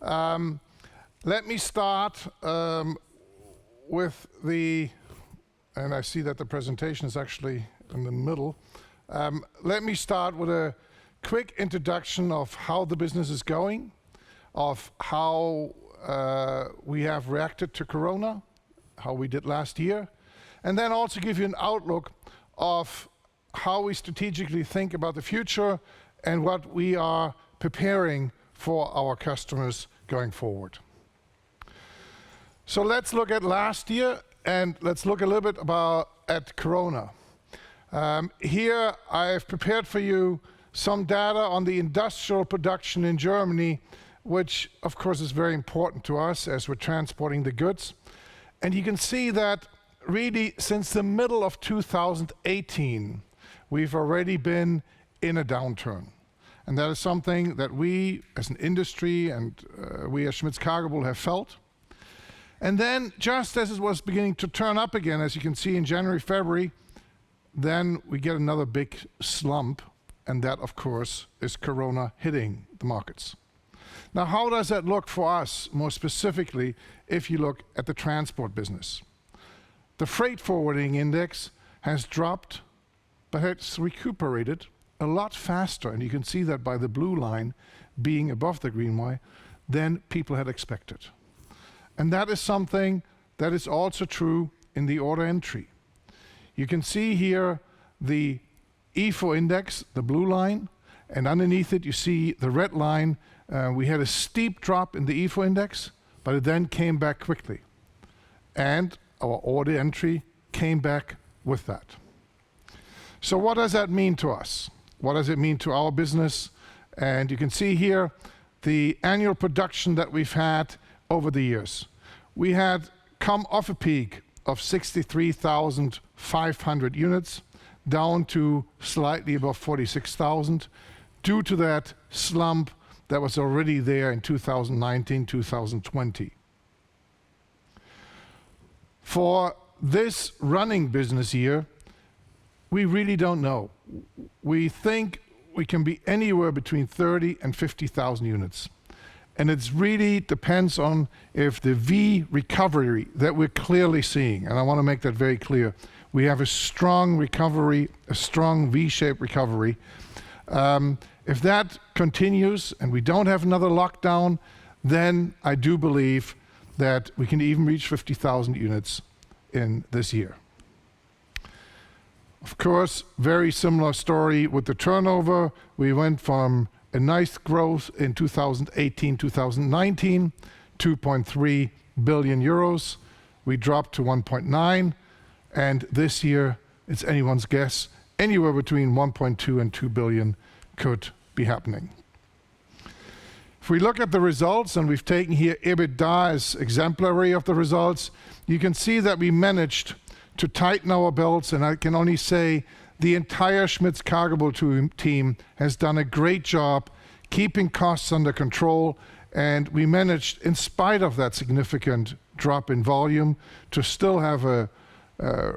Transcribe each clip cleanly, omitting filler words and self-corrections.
Let me start with the, and I see that the presentation is actually in the middle. Let me start with a quick introduction of how the business is going, of how we have reacted to Corona, how we did last year, and then also give you an outlook of how we strategically think about the future and what we are preparing for our customers going forward. So let's look at last year and let's look a little bit at Corona. Here I've prepared for you some data on the industrial production in Germany, which of course is very important to us as we're transporting the goods. And you can see that really since the middle of 2018, we've already been in a downturn. And that is something that we as an industry and we as Schmitz CargoBull have felt. And then just as it was beginning to turn up again, as you can see in January, February, then we get another big slump. And that, of course, is Corona hitting the markets. Now, how does that look for us, more specifically, if you look at the transport business? The freight forwarding index has dropped, but it's recuperated a lot faster, and you can see that by the blue line being above the green line, than people had expected. And that is something that is also true in the order entry. You can see here the IFO index, the blue line, and underneath it you see the red line. We had a steep drop in the IFO index, but it then came back quickly. And our order entry came back with that. So what does that mean to us? What does it mean to our business? And you can see here the annual production that we've had over the years. We had come off a peak of 63,500 units down to slightly above 46,000 due to that slump that was already there in 2019, 2020. For this running business year, we really don't know. We think we can be anywhere between 30 and 50,000 units. And it really depends on if the V recovery that we're clearly seeing, and I want to make that very clear, we have a strong recovery, a strong V-shaped recovery. If that continues and we don't have another lockdown, then I do believe that we can even reach 50,000 units in this year. Of course, very similar story with the turnover. We went from a nice growth in 2018, 2019, 2.3 billion euros. We dropped to 1.9, and this year, it's anyone's guess, anywhere between 1.2 and 2 billion could be happening. If we look at the results, and we've taken here EBITDA as exemplary of the results, you can see that we managed to tighten our belts, and I can only say the entire Schmitz CargoBull team has done a great job keeping costs under control, and we managed, in spite of that significant drop in volume, to still have a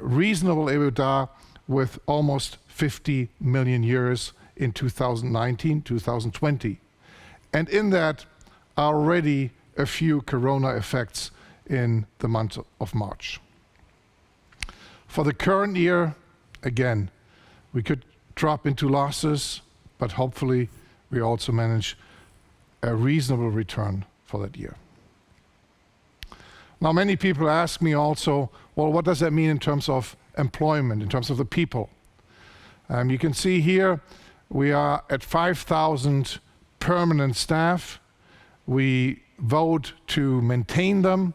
reasonable EBITDA with almost 50 million euros in 2019, 2020. And in that are already a few Corona effects in the month of March. For the current year, again, we could drop into losses, but hopefully we also manage a reasonable return for that year. Now, many people ask me also, well, what does that mean in terms of employment, in terms of the people? You can see here we are at 5,000 permanent staff. We vote to maintain them,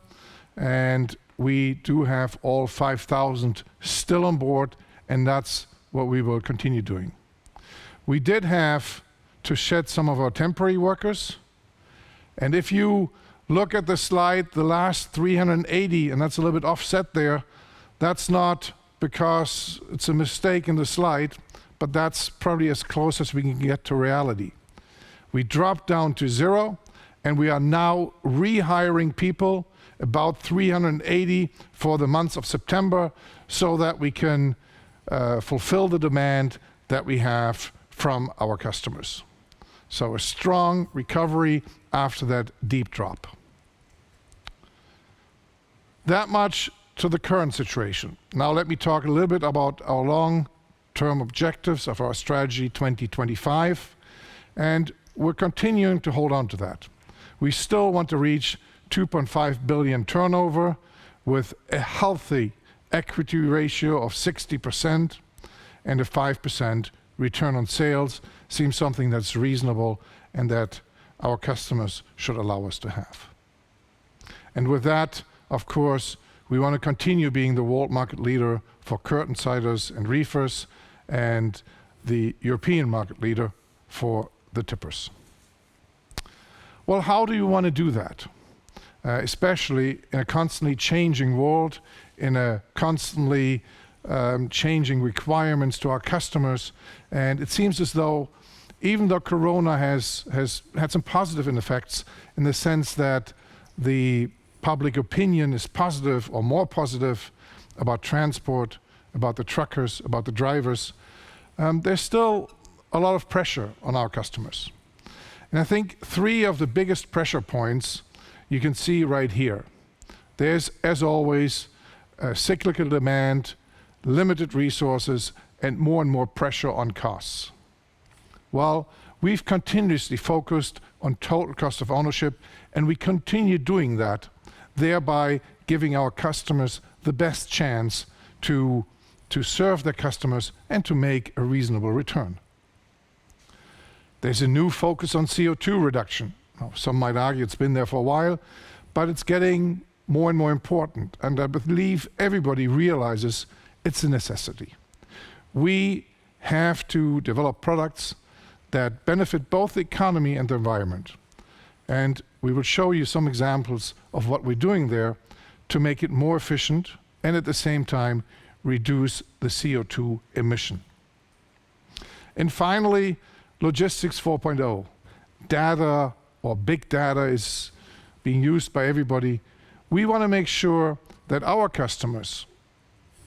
and we do have all 5,000 still on board, and that's what we will continue doing. We did have to shed some of our temporary workers, and if you look at the slide, the last 380, and that's a little bit offset there, that's not because it's a mistake in the slide, but that's probably as close as we can get to reality. We dropped down to 0, and we are now rehiring people, about 380 for the month of September, so that we can fulfill the demand that we have from our customers. So a strong recovery after that deep drop. That much to the current situation. Now let me talk a little bit about our long-term objectives of our strategy 2025, and we're continuing to hold on to that. We still want to reach 2.5 billion turnover with a healthy equity ratio of 60% and a 5% return on sales. Seems something that's reasonable and that our customers should allow us to have. And with that, of course, we want to continue being the world market leader for curtain siders and reefers and the European market leader for the tippers. Well, how do you want to do that? Especially in a constantly changing world, in a constantly changing requirements to our customers. And it seems as though, even though Corona has had some positive effects in the sense that the public opinion is positive or more positive about transport, about the truckers, about the drivers, there's still a lot of pressure on our customers. And I think three of the biggest pressure points you can see right here. There's, as always, cyclical demand, limited resources, and more pressure on costs. Well, we've continuously focused on total cost of ownership, and we continue doing that, thereby giving our customers the best chance to serve their customers and to make a reasonable return. There's a new focus on CO2 reduction. Now, some might argue it's been there for a while, but it's getting more and more important, and I believe everybody realizes it's a necessity. We have to develop products that benefit both the economy and the environment. And we will show you some examples of what we're doing there to make it more efficient and at the same time reduce the CO2 emission. And finally, Logistics 4.0. Data or big data is being used by everybody. We want to make sure that our customers,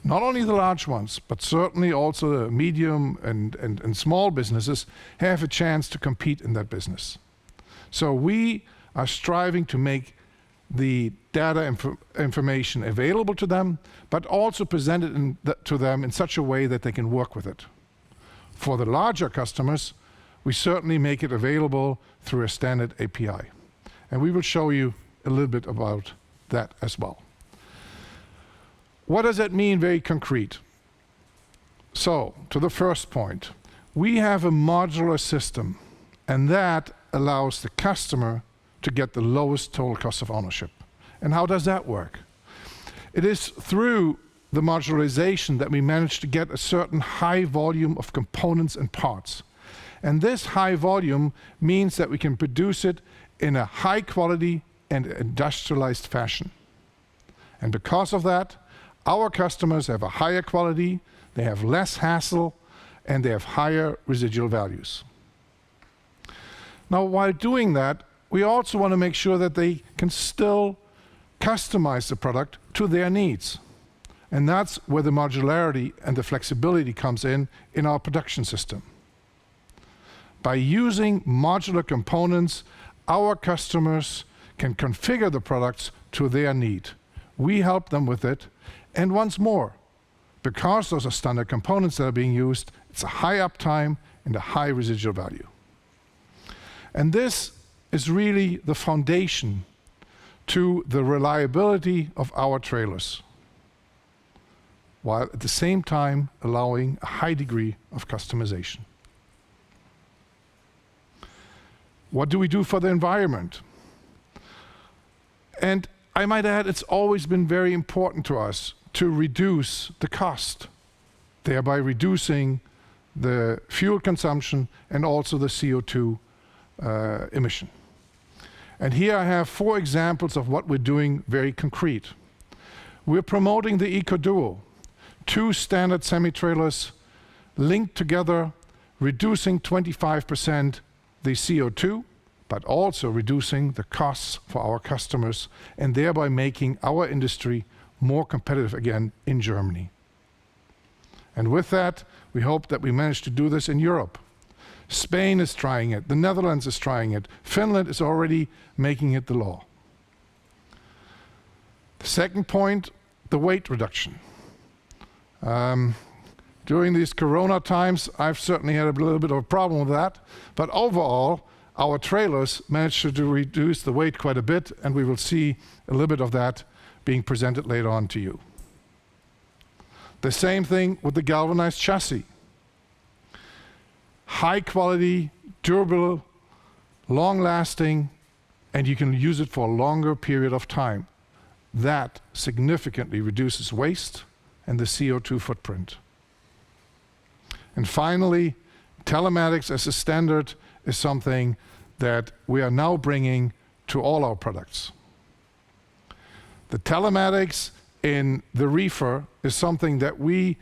not only the large ones, but certainly also the medium and small businesses, have a chance to compete in that business. So we are striving to make the data information available to them, but also present it to them in such a way that they can work with it. For the larger customers, we certainly make it available through a standard API. And we will show you a little bit about that as well. What does that mean very concrete? So, to the first point, we have a modular system, and that allows the customer to get the lowest total cost of ownership. And how does that work? It is through the modularization that we manage to get a certain high volume of components and parts. And this high volume means that we can produce it in a high quality and industrialized fashion. And because of that, our customers have a higher quality, they have less hassle, and they have higher residual values. Now, while doing that, we also want to make sure that they can still customize the product to their needs. And that's where the modularity and the flexibility comes in our production system. By using modular components, our customers can configure the products to their need. We help them with it, and once more, because those are standard components that are being used, it's a high uptime and a high residual value. And this is really the foundation to the reliability of our trailers, while at the same time allowing a high degree of customization. What do we do for the environment? And I might add, it's always been very important to us to reduce the cost, thereby reducing the fuel consumption and also the CO2 emission. And here I have 4 examples of what we're doing very concrete. We're promoting the EcoDuo, 2 standard semi-trailers linked together, reducing 25% the CO2, but also reducing the costs for our customers and thereby making our industry more competitive again in Germany. And with that, we hope that we manage to do this in Europe. Spain is trying it. The Netherlands is trying it. Finland is already making it the law. The second point, the weight reduction. During these Corona times, I've certainly had a little bit of a problem with that, but overall, our trailers managed to reduce the weight quite a bit, and we will see a little bit of that being presented later on to you. The same thing with the galvanized chassis. High quality, durable, long-lasting, and you can use it for a longer period of time. That significantly reduces waste and the CO2 footprint. And finally, telematics as a standard is something that we are now bringing to all our products. The telematics in the reefer is something that we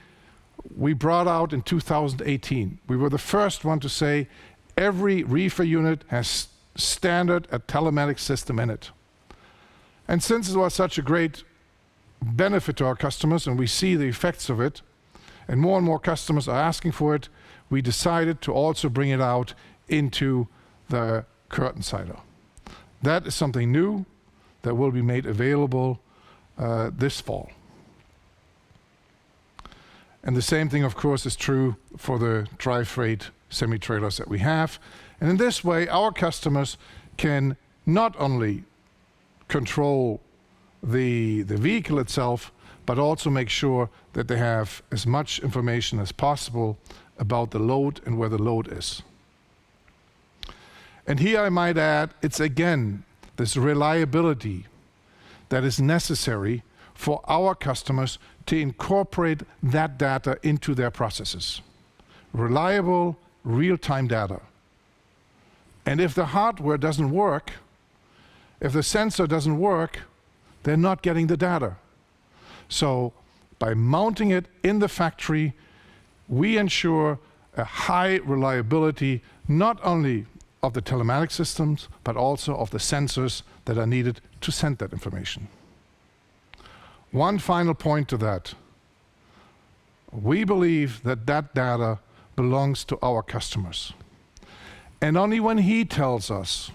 brought out in 2018. We were the first one to say every reefer unit has standard a telematics system in it. And since it was such a great benefit to our customers, and we see the effects of it, and more customers are asking for it, we decided to also bring it out into the curtain sider. That is something new that will be made available this fall. And the same thing, of course, is true for the dry freight semi-trailers that we have. And in this way, our customers can not only control the vehicle itself, but also make sure that they have as much information as possible about the load and where the load is. And here I might add, it's again this reliability that is necessary for our customers to incorporate that data into their processes. Reliable, real-time data. And if the hardware doesn't work, if the sensor doesn't work, they're not getting the data. So by mounting it in the factory, we ensure a high reliability, not only of the telematics systems, but also of the sensors that are needed to send that information. One final point to that. We believe that that data belongs to our customers. And only when he tells us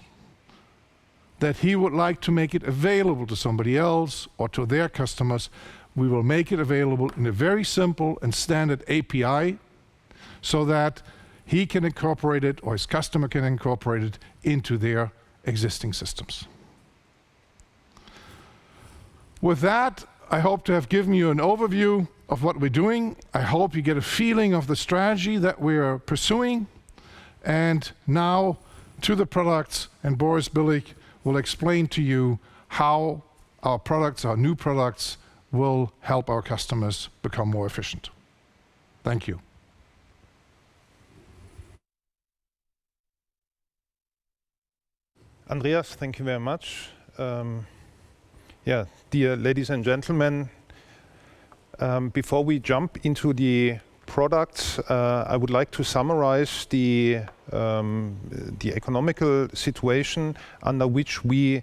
that he would like to make it available to somebody else or to their customers, we will make it available in a very simple and standard API so that he can incorporate it, or his customer can incorporate it into their existing systems. With that, I hope to have given you an overview of what we're doing. I hope you get a feeling of the strategy that we're pursuing. And now to the products, and Boris Billich will explain to you how our products, our new products, will help our customers become more efficient. Thank you. Andreas, thank you very much. Dear ladies and gentlemen, before we jump into the products, I would like to summarize the economical situation under which we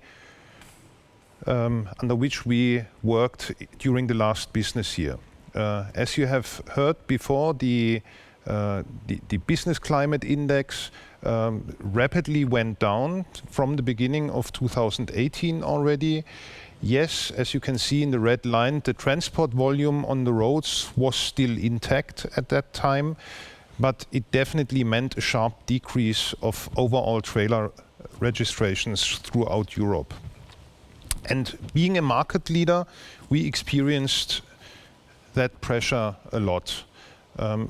worked during the last business year. As you have heard before, the business climate index rapidly went down from the beginning of 2018 already. Yes, as you can see in the red line, the transport volume on the roads was still intact at that time, but it definitely meant a sharp decrease of overall trailer registrations throughout Europe. And being a market leader, we experienced that pressure a lot.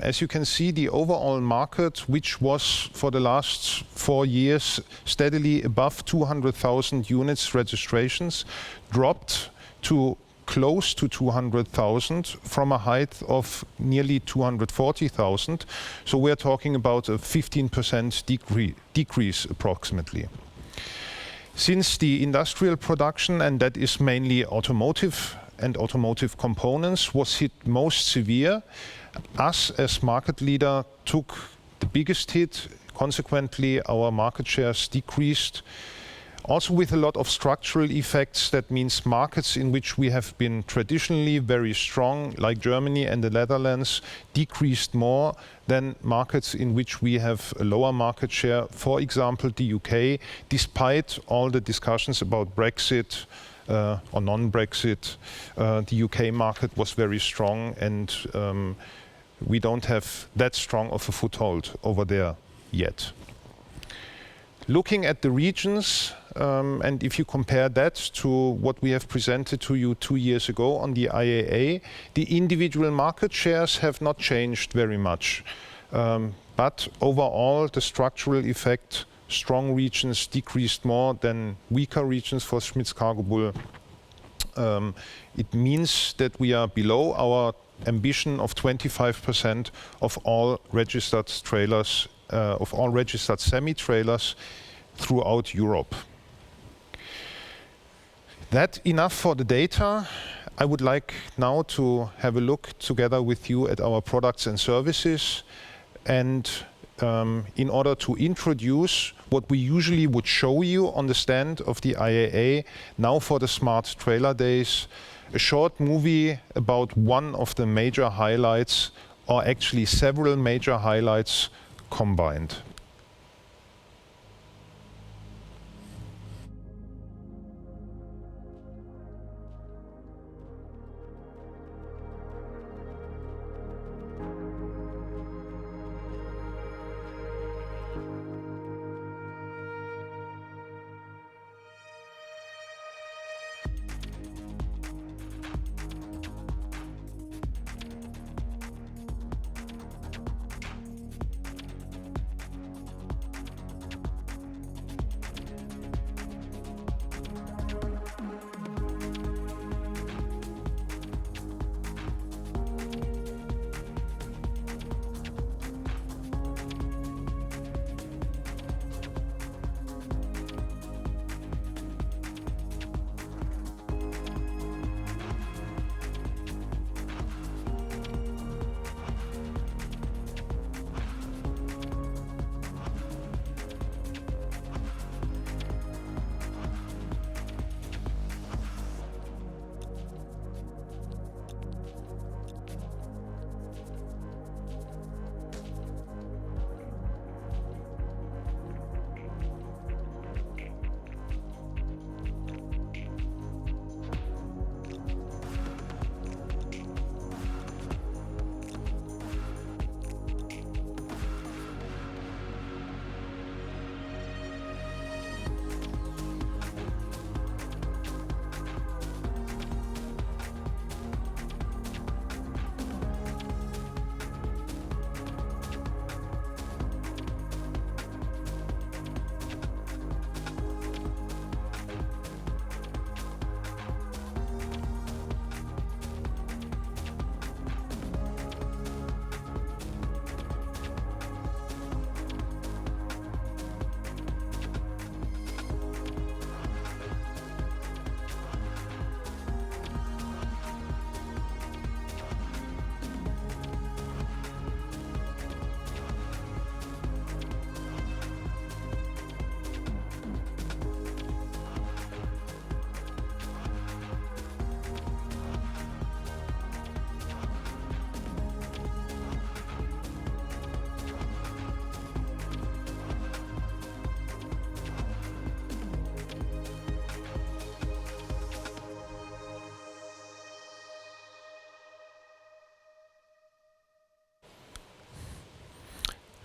As you can see, the overall market, which was for the last 4 years steadily above 200,000 units registrations, dropped to close to 200,000 from a height of nearly 240,000. So we're talking about a 15% decrease approximately. Since the industrial production, and that is mainly automotive and automotive components, was hit most severe, us as market leader took the biggest hit. Consequently, our market shares decreased Also with a lot of structural effects, that means markets in which we have been traditionally very strong, like Germany and the Netherlands, decreased more than markets in which we have a lower market share. For example, the UK, despite all the discussions about Brexit or non-Brexit, the UK market was very strong, and we don't have that strong of a foothold over there yet. Looking at the regions, and if you compare that to what we have presented to you 2 years ago on the IAA, the individual market shares have not changed very much. But overall, the structural effect, strong regions decreased more than weaker regions for Schmitz CargoBull. It means that we are below our ambition of 25% of all registered trailers, of all registered semi-trailers throughout Europe. That enough for the data. I would like now to have a look together with you at our products and services, and in order to introduce what we usually would show you on the stand of the IAA, now for the Smart Trailer Days, a short movie about one of the major highlights, or actually several major highlights combined.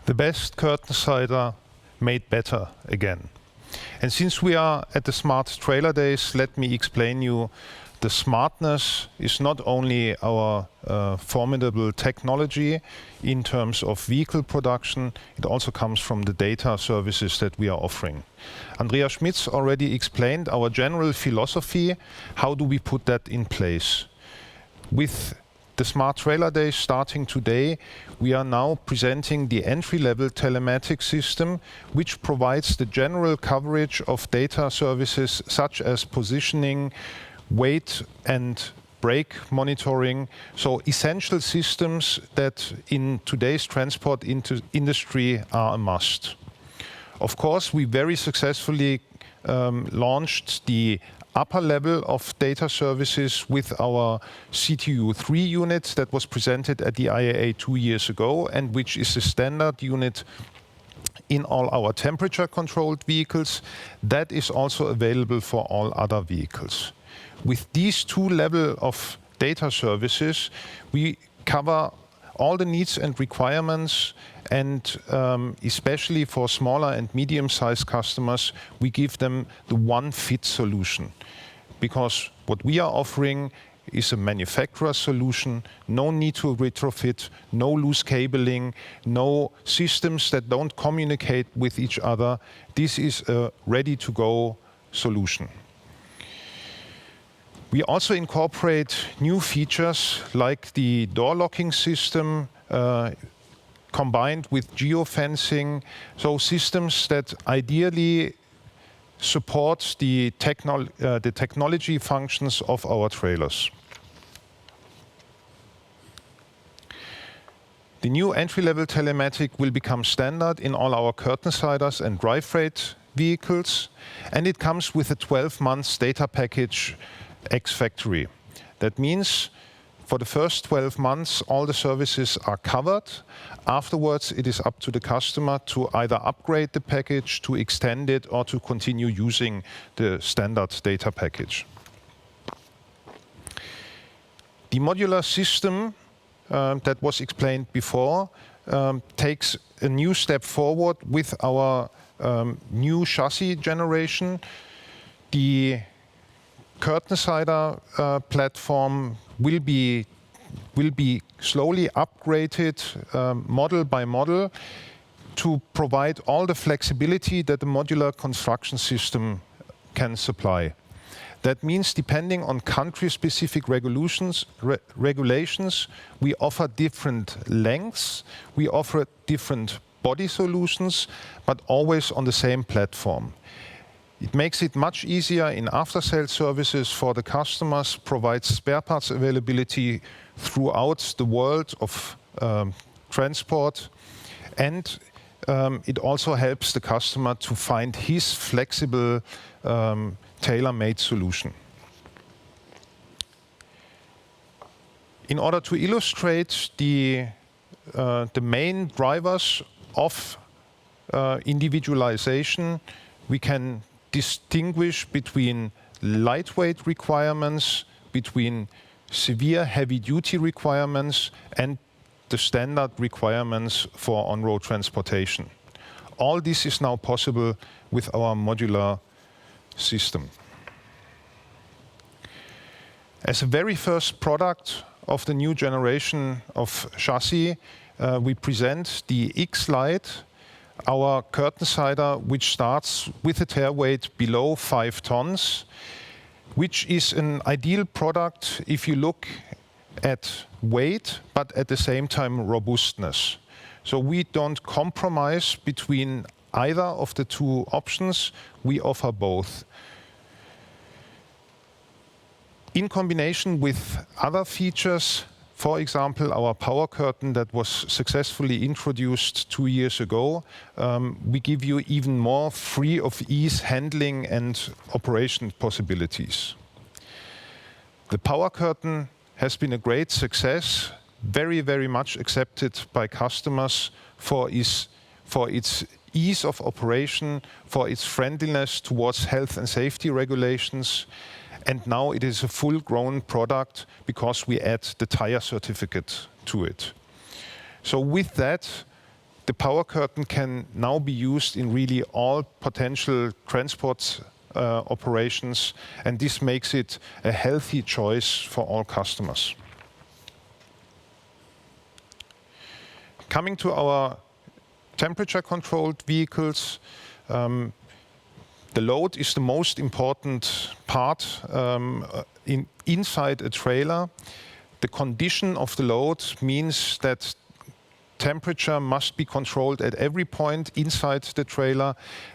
The best curtain cider made better again. And since we are at the Smart Trailer Days, let me explain you the smartness is not only our formidable technology in terms of vehicle production, it also comes from the data services that we are offering. Andreas Schmitz already explained our general philosophy. How do we put that in place? With the Smart Trailer Days starting today, we are now presenting the entry-level telematics system, which provides the general coverage of data services such as positioning, weight and brake monitoring, so essential systems that in today's transport industry are a must. Of course, we very successfully launched the upper level of data services with our CTU3 unit that was presented at the IAA 2 years ago, and which is a standard unit in all our temperature-controlled vehicles. That is also available for all other vehicles. With these two levels of data services, we cover all the needs and requirements, and especially for smaller and medium-sized customers, we give them the one-fit solution. Because what we are offering is a manufacturer solution, no need to retrofit, no loose cabling, no systems that don't communicate with each other. This is a ready-to-go solution. We also incorporate new features like the door locking system combined with geofencing, so systems that ideally support the technology functions of our trailers. The new entry-level telematic will become standard in all our curtainsiders and dry freight vehicles, and it comes with a 12-month data package ex-factory. That means for the first 12 months, all the services are covered. Afterwards, it is up to the customer to either upgrade the package, to extend it, or to continue using the standard data package. The modular system that was explained before takes a new step forward with our new chassis generation. The curtainsider platform will be slowly upgraded model by model to provide all the flexibility that the modular construction system can supply. That means, depending on country-specific regulations, we offer different lengths, we offer different body solutions, but always on the same platform. It makes it much easier in after-sales services for the customers, provides spare parts availability throughout the world of transport, and it also helps the customer to find his flexible, tailor-made solution. In order to illustrate the main drivers of individualization, we can distinguish between lightweight requirements, between severe heavy-duty requirements, and the standard requirements for on-road transportation. All this is now possible with our modular system. As a very first product of the new generation of chassis, we present the X-Lite, our curtainsider, which starts with a tare weight below 5 tons, which is an ideal product if you look at weight, but at the same time robustness. So we don't compromise between either of the two options, we offer both. In combination with other features, for example, our power curtain that was successfully introduced 2 years ago, we give you even more free of ease handling and operation possibilities. The power curtain has been a great success, very, very much accepted by customers for its ease of operation, for its friendliness towards health and safety regulations. And now it is a full-grown product because we add the tire certificate to it. So with that, the power curtain can now be used in really all potential transport operations, and this makes it a healthy choice for all customers. Coming to our temperature-controlled vehicles, the load is the most important part inside a trailer. The condition of the load means that temperature must be controlled at every point inside the trailer.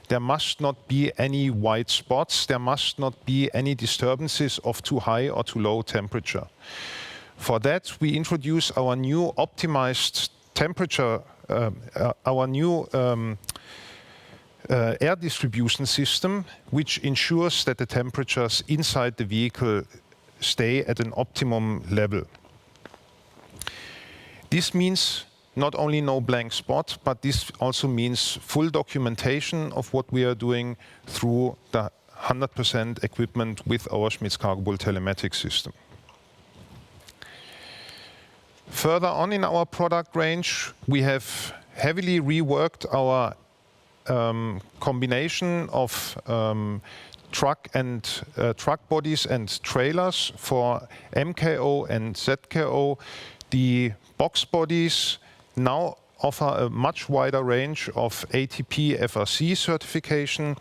There must not be any white spots. There must not be any disturbances of too high or too low temperature. For that, we introduce our new optimized temperature, our new air distribution system, which ensures that the temperatures inside the vehicle stay at an optimum level. This means not only no blank spot, but this also means full documentation of what we are doing through the 100% equipment with our Schmitz CargoBull telematics system. Further on in our product range, we have heavily reworked our combination of truck bodies and trailers for MKO and ZKO. The box bodies now offer a much wider range of ATP FRC certification.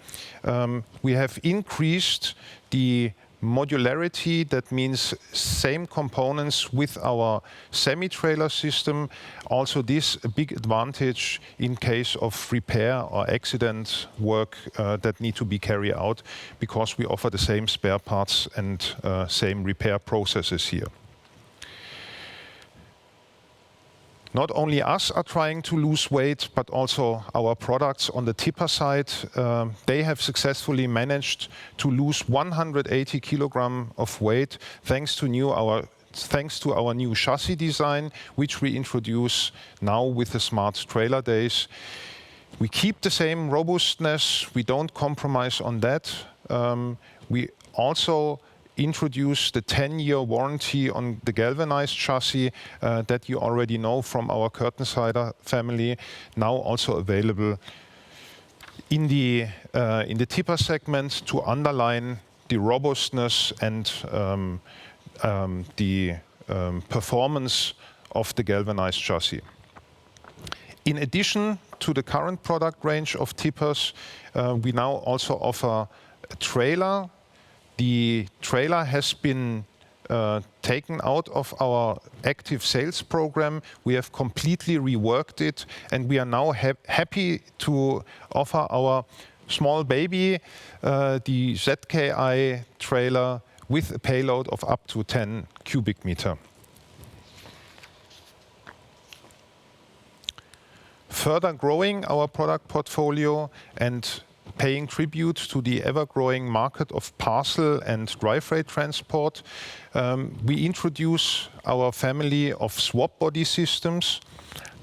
We have increased the modularity, that means same components with our semi-trailer system. Also this a big advantage in case of repair or accident work that need to be carried out, because we offer the same spare parts and same repair processes here. Not only us are trying to lose weight, but also our products on the tipper side. They have successfully managed to lose 180 kilograms of weight thanks to our new chassis design, which we introduce now with the Smart Trailer Days. We keep the same robustness. We don't compromise on that. We also introduce the 10-year warranty on the galvanized chassis that you already know from our Curtainsider family, now also available in the tipper segment to underline the robustness and the performance of the galvanized chassis. In addition to the current product range of tippers, we now also offer a trailer. The trailer has been taken out of our active sales program. We have completely reworked it, and we are now happy to offer our small baby, the ZKI trailer, with a payload of up to 10 cubic meter. Further growing our product portfolio and paying tribute to the ever-growing market of parcel and dry freight transport, we introduce our family of swap body systems.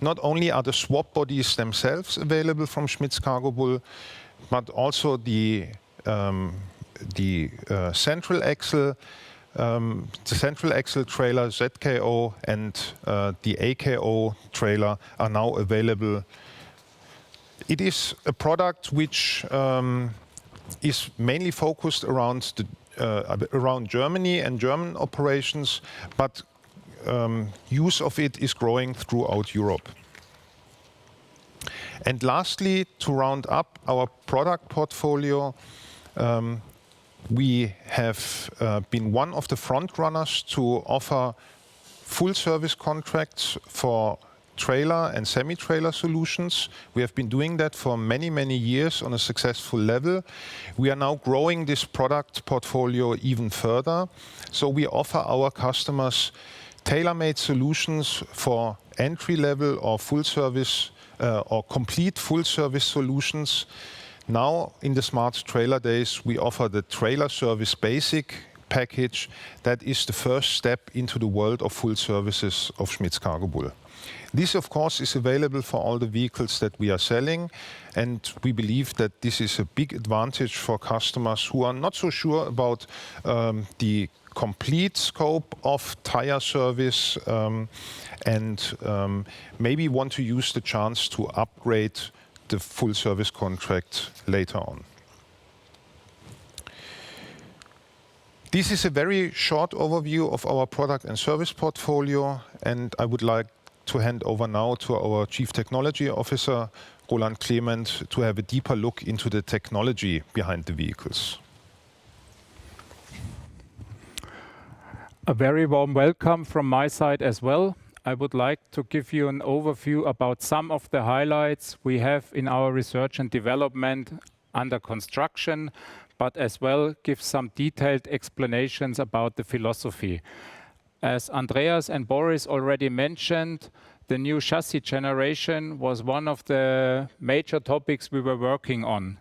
Not only are the swap bodies themselves available from Schmitz CargoBull, but also the central axle trailer ZKO and the AKO trailer are now available. It is a product which is mainly focused around Germany and German operations, but use of it is growing throughout Europe. And lastly, to round up our product portfolio, we have been one of the front runners to offer full service contracts for trailer and semi-trailer solutions. We have been doing that for many, many years on a successful level. We are now growing this product portfolio even further. So we offer our customers tailor-made solutions for entry-level or full service or complete full service solutions. Now in the Smart Trailer Days, we offer the Trailer Service Basic package. That is the first step into the world of full services of Schmitz CargoBull. This, of course, is available for all the vehicles that we are selling, and we believe that this is a big advantage for customers who are not so sure about the complete scope of tire service and maybe want to use the chance to upgrade the full service contract later on. This is a very short overview of our product and service portfolio, and I would like to hand over now to our Chief Technology Officer, Roland Klement, to have a deeper look into the technology behind the vehicles. A very warm welcome from my side as well. I would like to give you an overview about some of the highlights we have in our research and development under construction, but as well give some detailed explanations about the philosophy. As Andreas and Boris already mentioned, the new chassis generation was one of the major topics we were working on.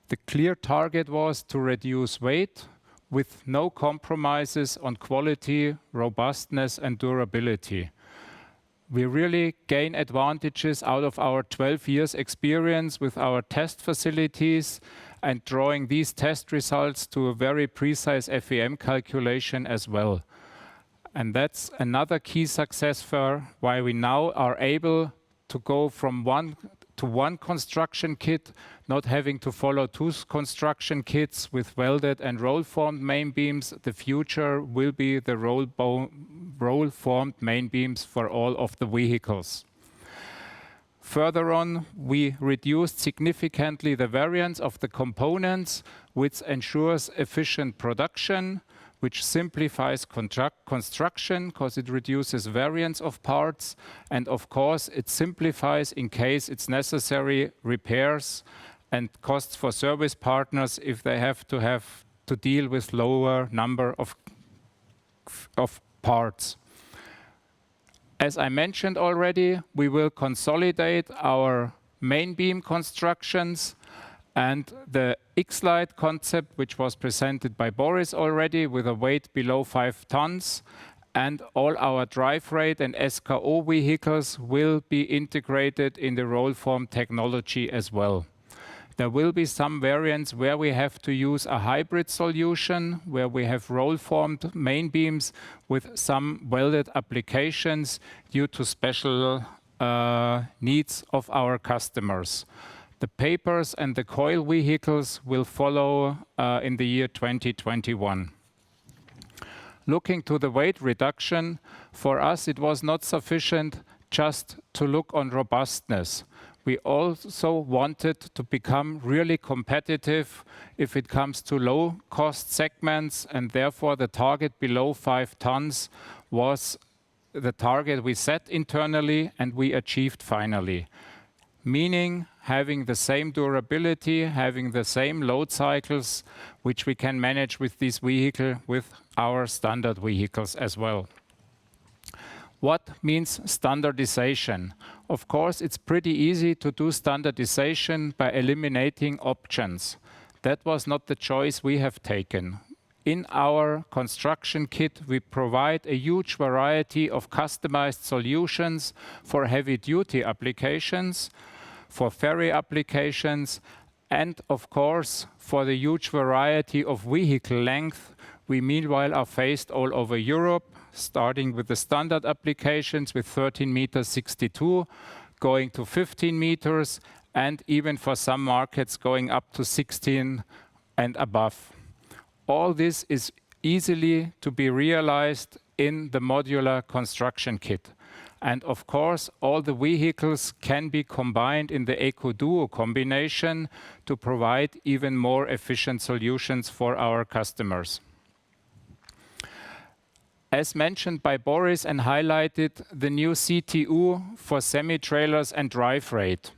The clear target was to reduce weight with no compromises on quality, robustness, and durability. We really gain advantages out of our 12 years experience with our test facilities and drawing these test results to a very precise FEM calculation as well. And that's another key success for why we now are able to go from one construction kit, not having to follow two construction kits with welded and roll-formed main beams. The future will be the roll-formed main beams for all of the vehicles. Further on, we reduced significantly the variance of the components, which ensures efficient production, which simplifies construction because it reduces variance of parts, and of course it simplifies, in case it's necessary, repairs and costs for service partners if they have to deal with lower number of parts. As I mentioned already, we will consolidate our main beam constructions, and the X-Lite concept, which was presented by Boris already, with a weight below 5 tons, and all our drive rate and SKO vehicles will be integrated in the roll-form technology as well. There will be some variants where we have to use a hybrid solution, where we have roll-formed main beams with some welded applications due to special needs of our customers. The papers and the coil vehicles will follow in the year 2021. Looking to the weight reduction, for us it was not sufficient just to look on robustness. We also wanted to become really competitive if it comes to low-cost segments, and therefore the target below 5 tons was the target we set internally and we achieved finally. Meaning having the same durability, having the same load cycles, which we can manage with this vehicle with our standard vehicles as well. What means standardization? Of course, it's pretty easy to do standardization by eliminating options. That was not the choice we have taken. In our construction kit, we provide a huge variety of customized solutions for heavy-duty applications, for ferry applications, and of course, for the huge variety of vehicle length we meanwhile are faced all over Europe, starting with the standard applications with 13 meters 62, going to 15 meters, and even for some markets going up to 16 and above. All this is easily to be realized in the modular construction kit. And of course, all the vehicles can be combined in the Eco-Duo combination to provide even more efficient solutions for our customers. As mentioned by Boris and highlighted, the new CTU for semi-trailers and drive rate.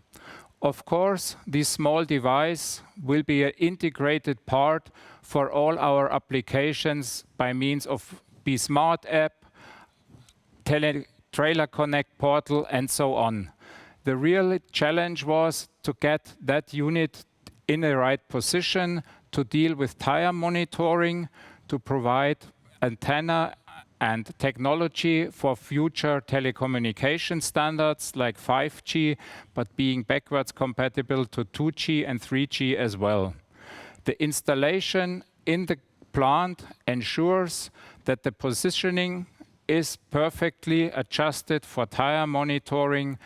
Of course, this small device will be an integrated part for all our applications by means of B-Smart app, Trailer Connect portal, and so on. The real challenge was to get that unit in the right position to deal with tire monitoring, to provide antenna and technology for future telecommunication standards like 5G, but being backwards compatible to 2G and 3G as well. The installation in the plant ensures that the positioning is perfectly adjusted for tire monitoring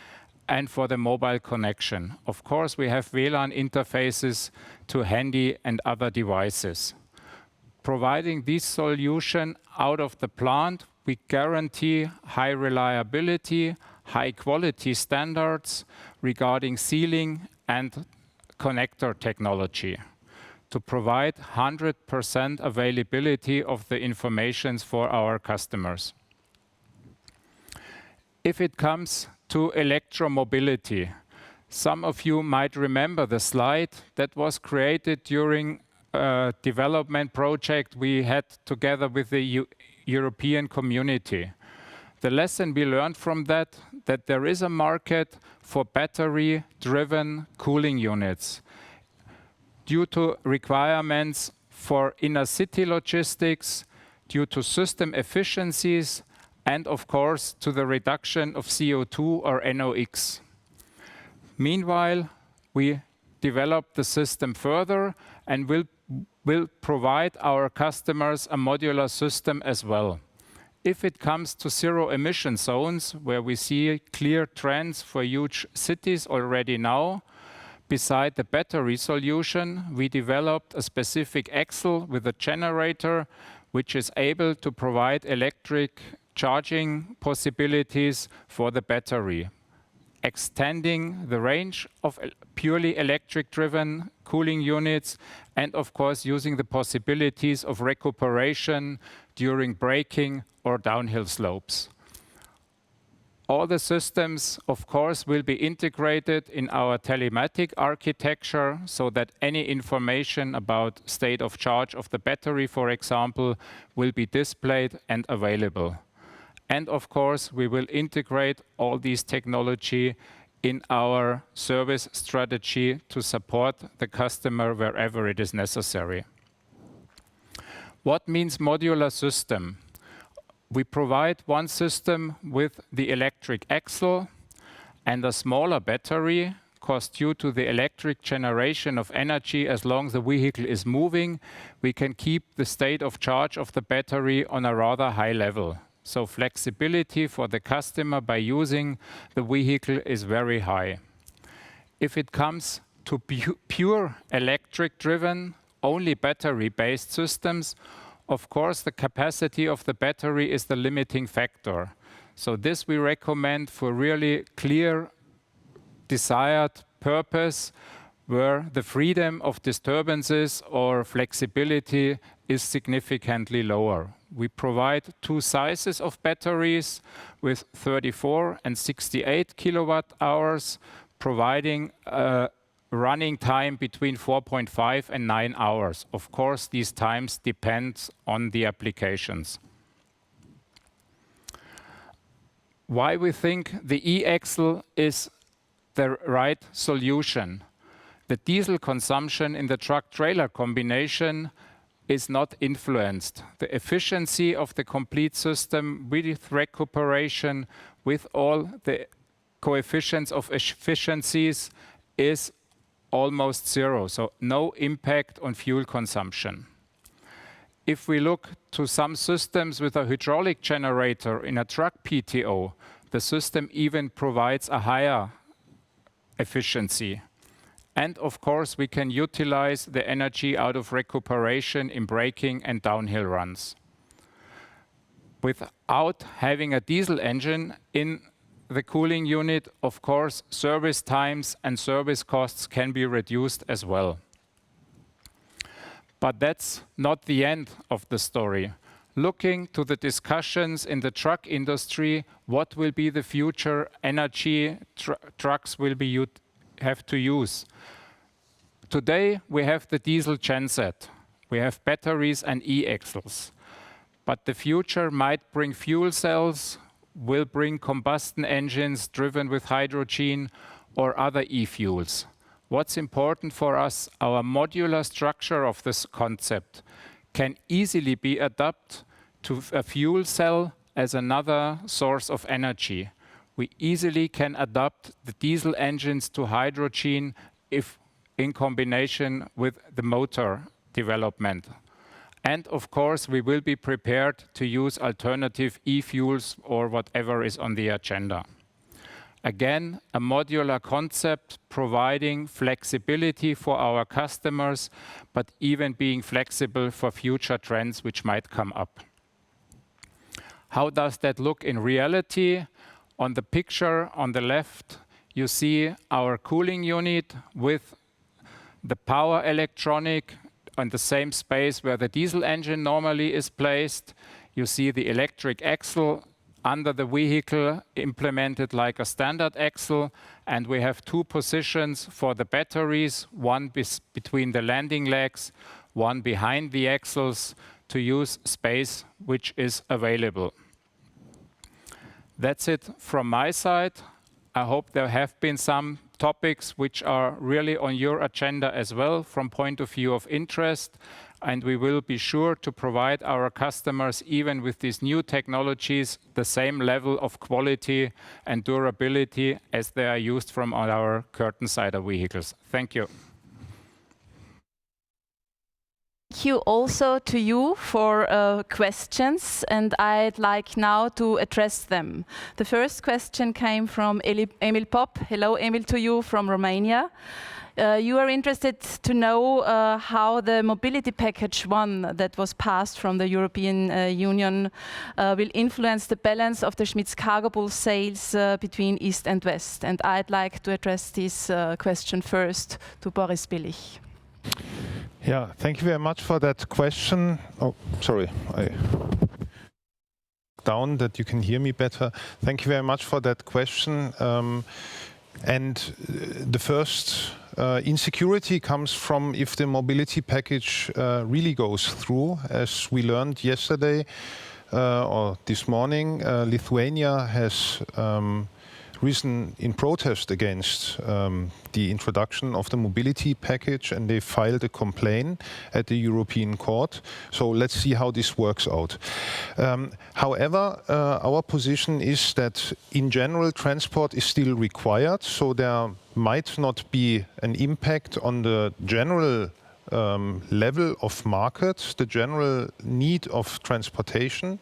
and for the mobile connection. Of course, we have WLAN interfaces to handy and other devices. Providing this solution out of the plant, we guarantee high reliability, high quality standards regarding sealing and connector technology to provide 100% availability of the information for our customers. If it comes to electromobility, some of you might remember the slide that was created during a development project we had together with the European community. The lesson we learned from that there is a market for battery-driven cooling units due to requirements for inner city logistics, due to system efficiencies, and of course to the reduction of CO2 or NOx. Meanwhile, we developed the system further and will provide our customers a modular system as well. If it comes to zero emission zones, where we see clear trends for huge cities already now, beside the battery solution, we developed a specific axle with a generator which is able to provide electric charging possibilities for the battery, extending the range of purely electric-driven cooling units, and of course using the possibilities of recuperation during braking or downhill slopes. All the systems, of course, will be integrated in our telematic architecture so that any information about state of charge of the battery, for example, will be displayed and available. And of course, we will integrate all these technology in our service strategy to support the customer wherever it is necessary. What means modular system? We provide one system with the electric axle and a smaller battery, because due to the electric generation of energy, as long as the vehicle is moving, we can keep the state of charge of the battery on a rather high level. So flexibility for the customer by using the vehicle is very high. If it comes to pure electric-driven, only battery-based systems, of course, the capacity of the battery is the limiting factor. So this we recommend for really clear desired purpose where the freedom of disturbances or flexibility is significantly lower. We provide two sizes of batteries with 34 and 68 kilowatt hours, providing a running time between 4.5 and 9 hours. Of course, these times depend on the applications. Why we think the e-axle is the right solution? The diesel consumption in the truck-trailer combination is not influenced. The efficiency of the complete system with recuperation, with all the coefficients of efficiencies, is almost zero, so no impact on fuel consumption. If we look to some systems with a hydraulic generator in a truck PTO, the system even provides a higher efficiency. And of course, we can utilize the energy out of recuperation in braking and downhill runs. Without having a diesel engine in the cooling unit, of course, service times and service costs can be reduced as well. But that's not the end of the story. Looking to the discussions in the truck industry, what will be the future energy trucks will have to use? Today, we have the diesel genset. We have batteries and e-axles. But the future might bring fuel cells, will bring combustion engines driven with hydrogen or other e-fuels. What's important for us, our modular structure of this concept can easily be adapted to a fuel cell as another source of energy. We easily can adapt the diesel engines to hydrogen if in combination with the motor development. And of course, we will be prepared to use alternative e-fuels or whatever is on the agenda. Again, a modular concept providing flexibility for our customers, but even being flexible for future trends which might come up. How does that look in reality? On the picture on the left, you see our cooling unit with the power electronic on the same space where the diesel engine normally is placed. You see the electric axle under the vehicle implemented like a standard axle, and we have two positions for the batteries, one between the landing legs, one behind the axles to use space which is available. That's it from my side. I hope there have been some topics which are really on your agenda as well from point of view of interest. And we will be sure to provide our customers, even with these new technologies, the same level of quality and durability as they are used from our curtain-sider vehicles. Thank you. Thank you also to you for questions, and I'd like now to address them. The first question came from Emil Pop. Hello, Emil, to you from Romania. You are interested to know how the mobility package 1 that was passed from the European Union will influence the balance of the Schmitz CargoBull sales between East and West. And I'd like to address this question first to Boris Billich. Yeah, thank you very much for that question. Oh, sorry, I down that you can hear me better. Thank you very much for that question. And the first insecurity comes from if the mobility package really goes through. As we learned yesterday or this morning, Lithuania has risen in protest against the introduction of the mobility package, and they filed a complaint at the European Court. So let's see how this works out. However, our position is that in general transport is still required, so there might not be an impact on the general level of market, the general need of transportation.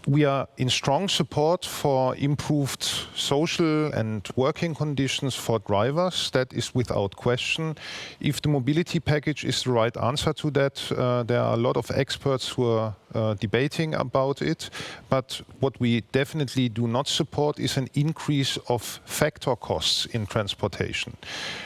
We are in strong support for improved social and working conditions for drivers. That is without question. If the mobility package is the right answer to that, there are a lot of experts who are debating about it. But what we definitely do not support is an increase of factor costs in transportation.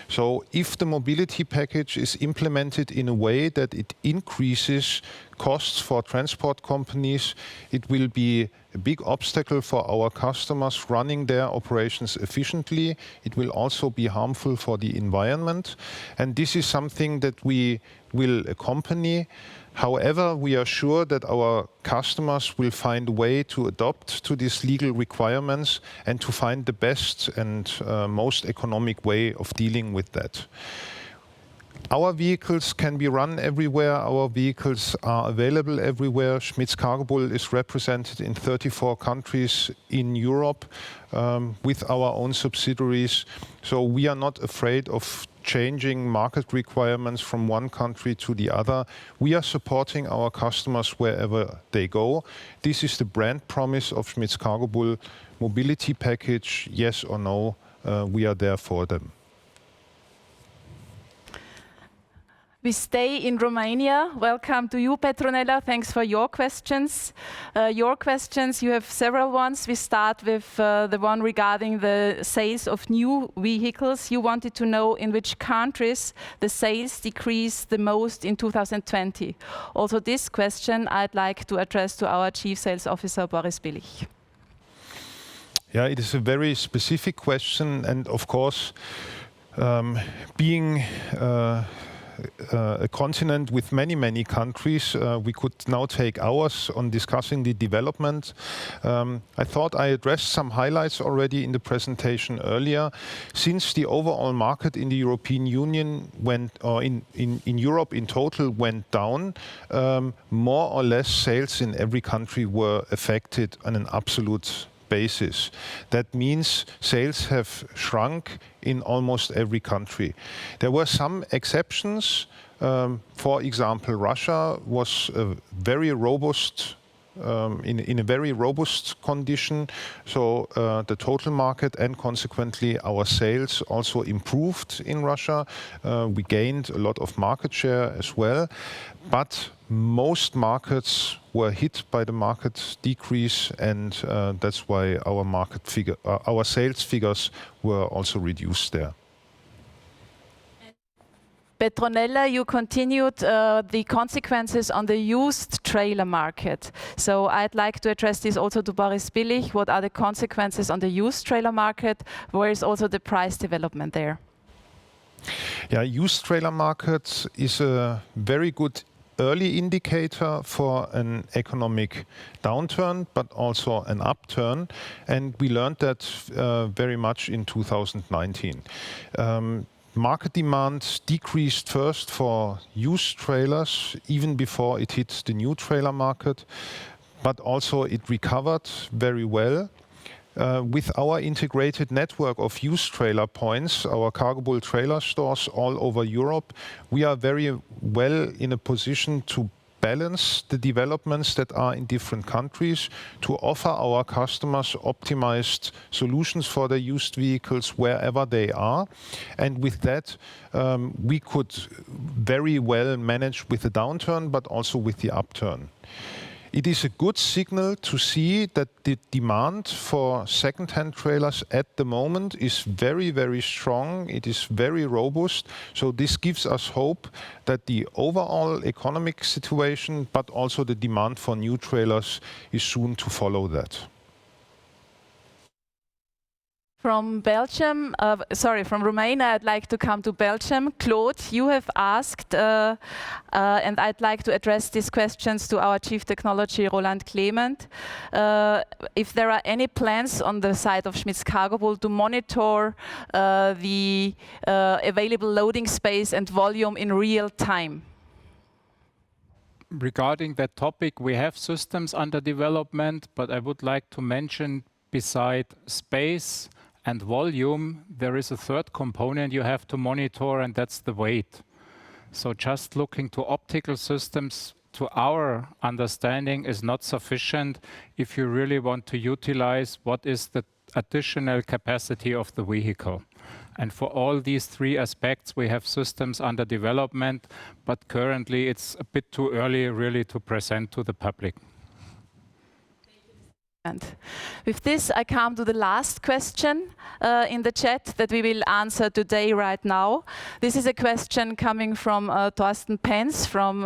So if the mobility package is implemented in a way that it increases costs for transport companies, it will be a big obstacle for our customers running their operations efficiently. It will also be harmful for the environment. And this is something that we will accompany. However, we are sure that our customers will find a way to adapt to these legal requirements and to find the best and most economic way of dealing with that. Our vehicles can be run everywhere. Our vehicles are available everywhere. Schmitz CargoBull is represented in 34 countries in Europe with our own subsidiaries. So we are not afraid of changing market requirements from one country to the other. We are supporting our customers wherever they go. This is the brand promise of Schmitz CargoBull. Mobility package, yes or no, we are there for them. We stay in Romania. Welcome to you, Petronella. Thanks for your questions. You have several ones. We start with the one regarding the sales of new vehicles. You wanted to know in which countries the sales decreased the most in 2020. Also this question I'd like to address to our Chief Sales Officer, Boris Billich. Yeah, it is a very specific question, and of course, being a continent with many countries, we could now take hours on discussing the development. I thought I addressed some highlights already in the presentation earlier. Since the overall market in the European Union went, or in Europe in total went down, more or less sales in every country were affected on an absolute basis. That means sales have shrunk in almost every country. There were some exceptions. For example, Russia was a very robust in a very robust condition. So the total market and consequently our sales also improved in Russia. We gained a lot of market share as well. But most markets were hit by the market decrease, and that's why our sales figures were also reduced there. Petronella, you continued the consequences on the used trailer market. So I'd like to address this also to Boris Billich. What are the consequences on the used trailer market? Where is also the price development there? Yeah, used trailer market is a very good early indicator for an economic downturn, but also an upturn. And we learned that very much in 2019. Market demand decreased first for used trailers, even before it hit the new trailer market, but also it recovered very well. With our integrated network of used trailer points, our CargoBull trailer stores all over Europe, we are very well in a position to balance the developments that are in different countries, to offer our customers optimized solutions for their used vehicles wherever they are. And with that, we could very well manage with the downturn, but also with the upturn. It is a good signal to see that the demand for second-hand trailers at the moment is very, very strong. It is very robust. So this gives us hope that the overall economic situation, but also the demand for new trailers, is soon to follow that. From Belgium, from Romania, I'd like to come to Belgium. Claude, you have asked, and I'd like to address these questions to our Chief Technology, Roland Klement, if there are any plans on the side of Schmitz CargoBull to monitor the available loading space and volume in real time. Regarding that topic, we have systems under development, but I would like to mention, beside space and volume, there is a third component you have to monitor, and that's the weight. So just looking to optical systems, to our understanding, is not sufficient if you really want to utilize what is the additional capacity of the vehicle. And for all these three aspects, we have systems under development, but currently it's a bit too early really to present to the public. And with this, I come to the last question in the chat that we will answer today, right now. This is a question coming from Thorsten Penz from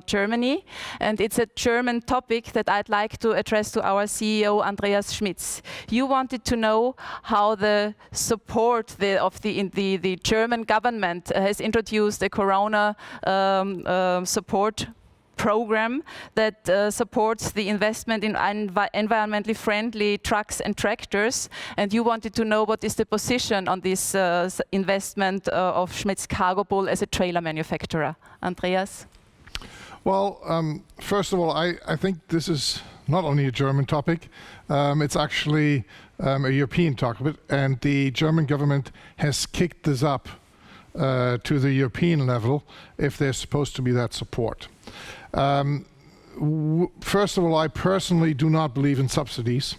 Germany, and it's a German topic that I'd like to address to our CEO, Andreas Schmitz. You wanted to know how the support of the German government has introduced a Corona support program that supports the investment in environmentally friendly trucks and tractors, and you wanted to know what is the position on this investment of Schmitz CargoBull as a trailer manufacturer. Andreas? Well, first of all, I think this is not only a German topic, it's actually a European topic, and the German government has kicked this up to the European level if there's supposed to be that support. First of all, I personally do not believe in subsidies.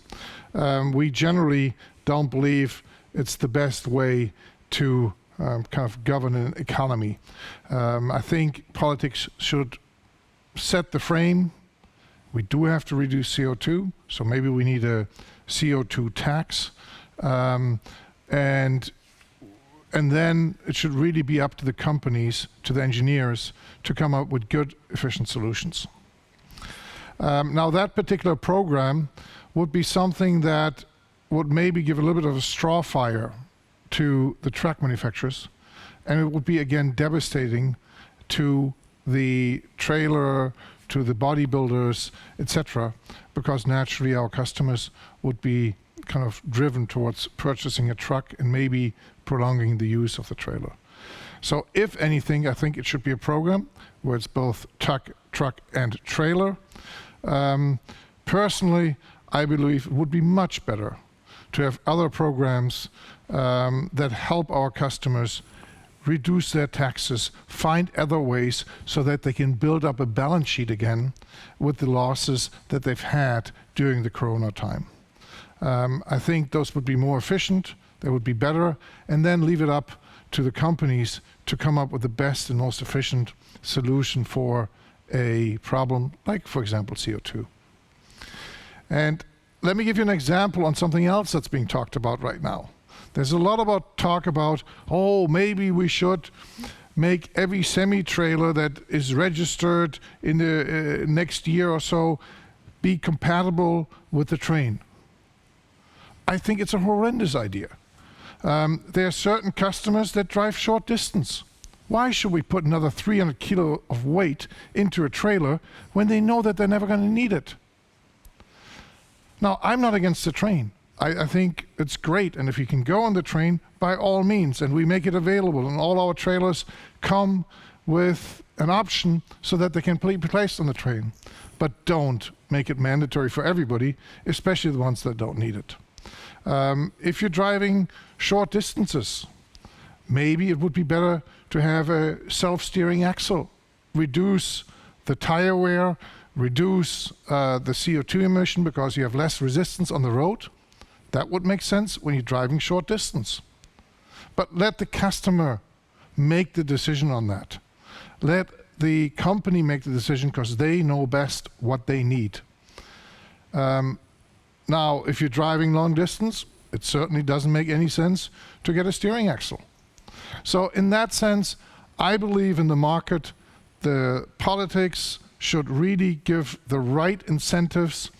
We generally don't believe it's the best way to kind of govern an economy. I think politics should set the frame. We do have to reduce CO2, so maybe we need a CO2 tax. And then it should really be up to the companies, to the engineers, to come up with good, efficient solutions. Now that particular program would be something that would maybe give a little bit of a straw fire to the truck manufacturers, and it would be again devastating to the trailer, to the bodybuilders, etc., because naturally our customers would be kind of driven towards purchasing a truck and maybe prolonging the use of the trailer. So if anything, I think it should be a program where it's both truck and trailer. Personally, I believe it would be much better to have other programs that help our customers reduce their taxes, find other ways so that they can build up a balance sheet again with the losses that they've had during the Corona time. I think those would be more efficient, they would be better, and then leave it up to the companies to come up with the best and most efficient solution for a problem like, for example, CO2. And let me give you an example on something else that's being talked about right now. There's a lot about talk about, oh, maybe we should make every semi-trailer that is registered in the next year or so be compatible with the train. I think it's a horrendous idea. There are certain customers that drive short distance. Why should we put another 300 kilo of weight into a trailer when they know that they're never going to need it? Now, I'm not against the train. I think it's great, and if you can go on the train, by all means, and we make it available, and all our trailers come with an option so that they can be placed on the train. But don't make it mandatory for everybody, especially the ones that don't need it. If you're driving short distances, maybe it would be better to have a self-steering axle. Reduce the tire wear, reduce the CO2 emission because you have less resistance on the road. That would make sense when you're driving short distance. But let the customer make the decision on that. Let the company make the decision because they know best what they need. Now, if you're driving long distance, it certainly doesn't make any sense to get a steering axle. So in that sense, I believe in the market, the politics should really give the right incentives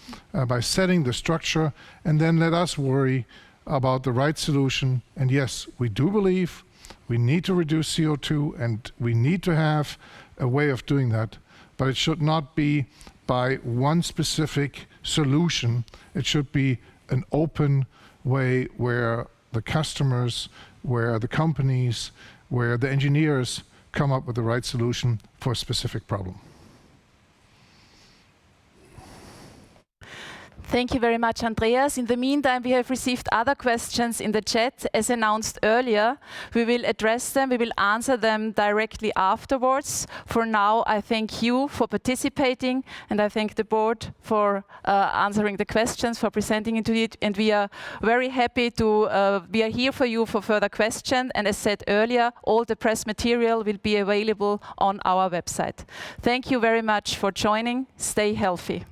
by setting the structure, and then let us worry about the right solution. And yes, we do believe we need to reduce CO2, and we need to have a way of doing that, but it should not be by one specific solution. It should be an open way where the customers, where the companies, where the engineers come up with the right solution for a specific problem. Thank you very much, Andreas. In the meantime, we have received other questions in the chat. As announced earlier, we will address them, we will answer them directly afterwards. For now, I thank you for participating, and I thank the board for answering the questions, for presenting into it, and we are very happy to be here for you for further questions. And as said earlier, all the press material will be available on our website. Thank you very much for joining. Stay healthy.